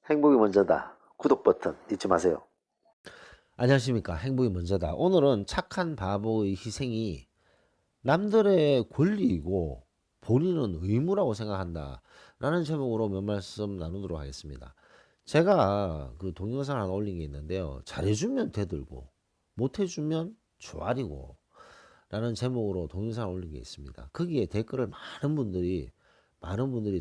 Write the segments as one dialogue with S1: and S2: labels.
S1: 행복이 먼저다. 구독 버튼 잊지 마세요.
S2: 안녕하십니까. 행복이 먼저다. 오늘은 착한 바보의 희생이 남들의 권리이고 본인은 의무라고 생각한다. 라는 제목으로 몇 말씀 나누도록 하겠습니다. 제가 그 동영상을 하나 올린 게 있는데요. 잘해주면 대들고 못해주면 조아리고 라는 제목으로 동영상을 올린 게 있습니다. 거기에 댓글을 많은 분들이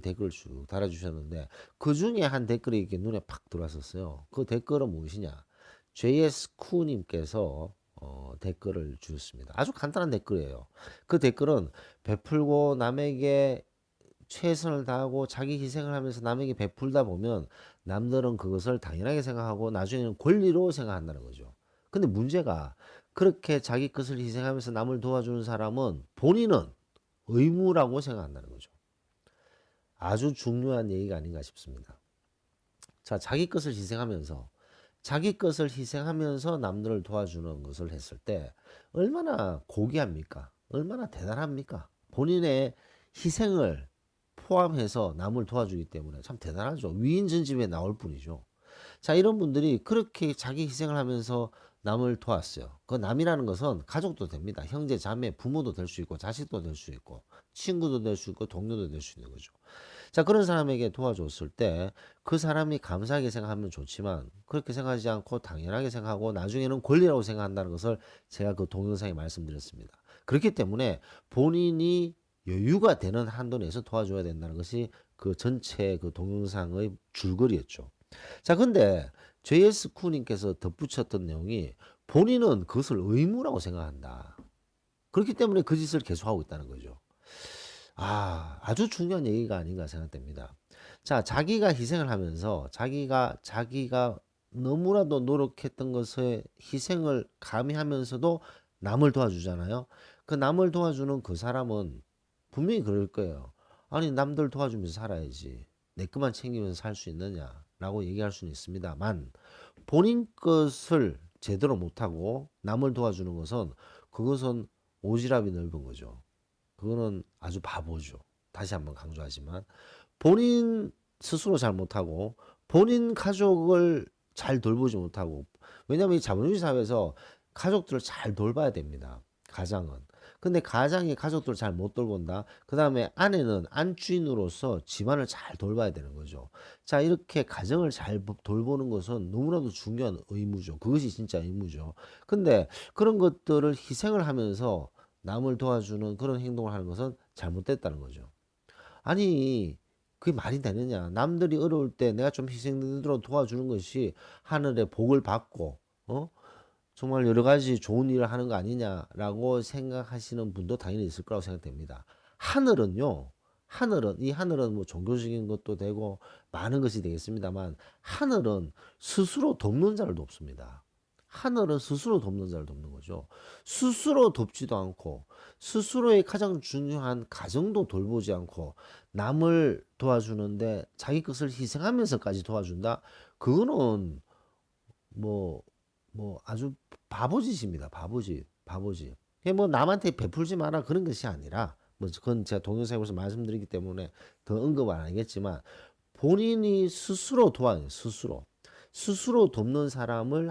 S2: 댓글을 쭉 달아주셨는데 그 중에 한 댓글이 이렇게 눈에 팍 들어왔었어요. 그 댓글은 무엇이냐? JS쿠님께서 댓글을 주셨습니다. 아주 간단한 댓글이에요. 그 댓글은 베풀고 남에게 최선을 다하고 자기 희생을 하면서 남에게 베풀다 보면 남들은 그것을 당연하게 생각하고 나중에는 권리로 생각한다는 거죠. 근데 문제가 그렇게 자기 것을 희생하면서 남을 도와주는 사람은 본인은 의무라고 생각한다는 거죠. 아주 중요한 얘기가 아닌가 싶습니다. 자, 자기 것을 희생하면서 남들을 도와주는 것을 했을 때 얼마나 고귀합니까? 얼마나 대단합니까? 본인의 희생을 포함해서 남을 도와주기 때문에 참 대단하죠. 위인전집에 나올 뿐이죠. 자, 이런 분들이 그렇게 자기 희생을 하면서 남을 도왔어요. 그 남이라는 것은 가족도 됩니다. 형제, 자매, 부모도 될 수 있고, 자식도 될 수 있고, 친구도 될 수 있고, 동료도 될 수 있는 거죠. 자, 그런 사람에게 도와줬을 때 그 사람이 감사하게 생각하면 좋지만 그렇게 생각하지 않고 당연하게 생각하고 나중에는 권리라고 생각한다는 것을 제가 그 동영상에 말씀드렸습니다. 그렇기 때문에 본인이 여유가 되는 한도 내에서 도와줘야 된다는 것이 그 전체 그 동영상의 줄거리였죠. 자, 근데 JS 쿠님께서 덧붙였던 내용이 본인은 그것을 의무라고 생각한다. 그렇기 때문에 그 짓을 계속하고 있다는 거죠. 아주 중요한 얘기가 아닌가 생각됩니다. 자, 자기가 희생을 하면서 자기가 너무나도 노력했던 것에 희생을 감히하면서도 남을 도와주잖아요. 그 남을 도와주는 그 사람은 분명히 그럴 거예요. 아니, 남들 도와주면서 살아야지. 내 것만 챙기면서 살 수 있느냐라고 얘기할 수는 있습니다만 본인 것을 제대로 못하고 남을 도와주는 것은 그것은 오지랖이 넓은 거죠. 그거는 아주 바보죠. 다시 한번 강조하지만 본인 스스로 잘 못하고 본인 가족을 잘 돌보지 못하고 왜냐하면 이 자본주의 사회에서 가족들을 잘 돌봐야 됩니다. 가장은. 근데 가장이 가족들을 잘 못 돌본다. 그 다음에 아내는 안주인으로서 집안을 잘 돌봐야 되는 거죠. 자, 이렇게 가정을 잘 돌보는 것은 너무나도 중요한 의무죠. 그것이 진짜 의무죠. 근데 그런 것들을 희생을 하면서 남을 도와주는 그런 행동을 하는 것은 잘못됐다는 거죠. 아니, 그게 말이 되느냐. 남들이 어려울 때 내가 좀 희생되도록 도와주는 것이 하늘의 복을 받고, 정말 여러 가지 좋은 일을 하는 거 아니냐라고 생각하시는 분도 당연히 있을 거라고 생각됩니다. 하늘은요, 이 하늘은 뭐 종교적인 것도 되고 많은 것이 되겠습니다만, 하늘은 스스로 돕는 자를 돕습니다. 하늘은 스스로 돕는 자를 돕는 거죠. 스스로 돕지도 않고, 스스로의 가장 중요한 가정도 돌보지 않고, 남을 도와주는데 자기 것을 희생하면서까지 도와준다? 그거는 뭐, 아주 바보짓입니다. 바보짓. 그게 뭐 남한테 베풀지 마라 그런 것이 아니라, 뭐 그건 제가 동영상에서 말씀드리기 때문에 더 언급 안 하겠지만, 본인이 스스로 도와요, 스스로. 스스로 돕는 사람을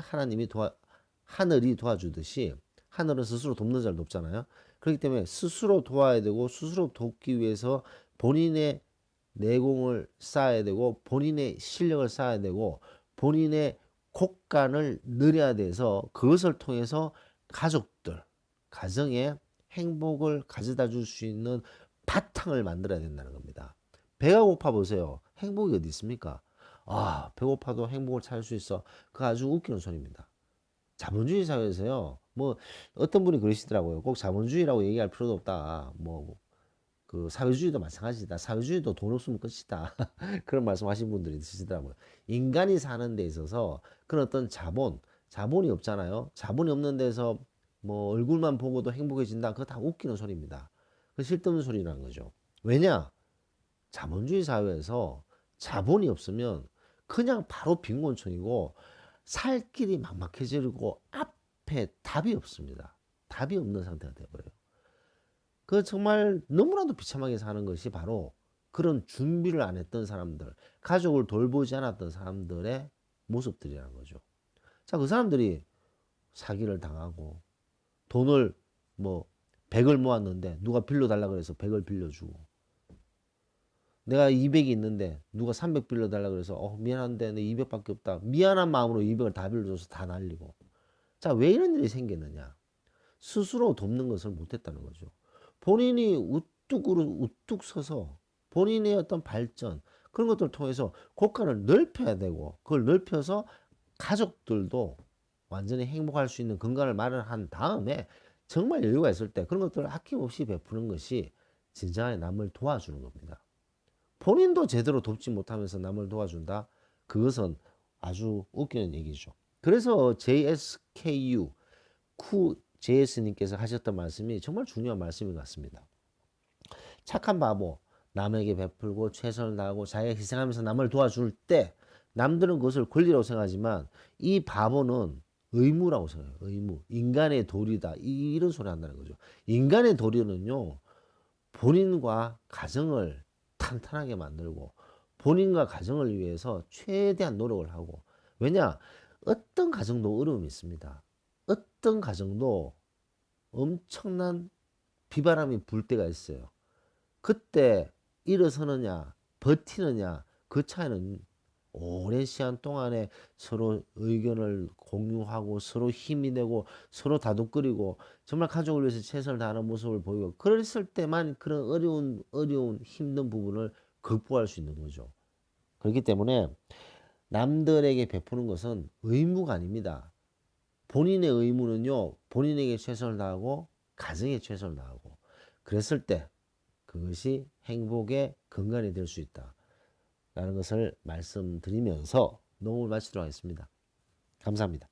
S2: 하늘이 도와주듯이, 하늘은 스스로 돕는 자를 돕잖아요. 그렇기 때문에 스스로 도와야 되고, 스스로 돕기 위해서 본인의 내공을 쌓아야 되고, 본인의 실력을 쌓아야 되고, 본인의 곡간을 늘려야 돼서 그것을 통해서 가족들, 가정에 행복을 가져다 줄 수 있는 바탕을 만들어야 된다는 겁니다. 배가 고파 보세요. 행복이 어디 있습니까? 배고파도 행복을 찾을 수 있어. 그 아주 웃기는 소리입니다. 자본주의 사회에서요, 뭐, 어떤 분이 그러시더라고요. 꼭 자본주의라고 얘기할 필요도 없다. 뭐, 그 사회주의도 마찬가지다. 사회주의도 돈 없으면 끝이다. 그런 말씀하신 분들이 있으시더라고요. 인간이 사는 데 있어서 그런 어떤 자본이 없잖아요. 자본이 없는 데서 뭐 얼굴만 보고도 행복해진다. 그거 다 웃기는 소리입니다. 그 쓸데없는 소리라는 거죠. 왜냐? 자본주의 사회에서 자본이 없으면 그냥 바로 빈곤층이고 살 길이 막막해지고 앞에 답이 없습니다. 답이 없는 상태가 되어버려요. 그 정말 너무나도 비참하게 사는 것이 바로 그런 준비를 안 했던 사람들, 가족을 돌보지 않았던 사람들의 모습들이라는 거죠. 자, 그 사람들이 사기를 당하고 돈을 뭐 100을 모았는데 누가 빌려달라 그래서 100을 빌려주고, 내가 200이 있는데 누가 300 빌려달라 그래서 미안한데 내 200밖에 없다. 미안한 마음으로 200을 다 빌려줘서 다 날리고. 자, 왜 이런 일이 생겼느냐? 스스로 돕는 것을 못했다는 거죠. 본인이 우뚝 서서 본인의 어떤 발전, 그런 것들을 통해서 국가를 넓혀야 되고, 그걸 넓혀서 가족들도 완전히 행복할 수 있는 근간을 마련한 다음에 정말 여유가 있을 때 그런 것들을 아낌없이 베푸는 것이 진정한 남을 도와주는 겁니다. 본인도 제대로 돕지 못하면서 남을 도와준다? 그것은 아주 웃기는 얘기죠. 그래서 JSKU 쿠 JS님께서 하셨던 말씀이 정말 중요한 말씀인 것 같습니다. 착한 바보, 남에게 베풀고 최선을 다하고 자기가 희생하면서 남을 도와줄 때 남들은 그것을 권리라고 생각하지만 이 바보는 의무라고 생각해요. 의무. 인간의 도리다. 이런 소리 한다는 거죠. 인간의 도리는요, 본인과 가정을 탄탄하게 만들고 본인과 가정을 위해서 최대한 노력을 하고, 왜냐? 어떤 가정도 어려움이 있습니다. 어떤 가정도 엄청난 비바람이 불 때가 있어요. 그때 일어서느냐, 버티느냐, 그 차이는 오랜 시간 동안에 서로 의견을 공유하고 서로 힘이 되고 서로 다독거리고 정말 가족을 위해서 최선을 다하는 모습을 보이고, 그랬을 때만 그런 어려운 힘든 부분을 극복할 수 있는 거죠. 그렇기 때문에 남들에게 베푸는 것은 의무가 아닙니다. 본인의 의무는요, 본인에게 최선을 다하고 가정에 최선을 다하고, 그랬을 때 그것이 행복의 근간이 될 수 있다 라는 것을 말씀드리면서 녹음을 마치도록 하겠습니다. 감사합니다.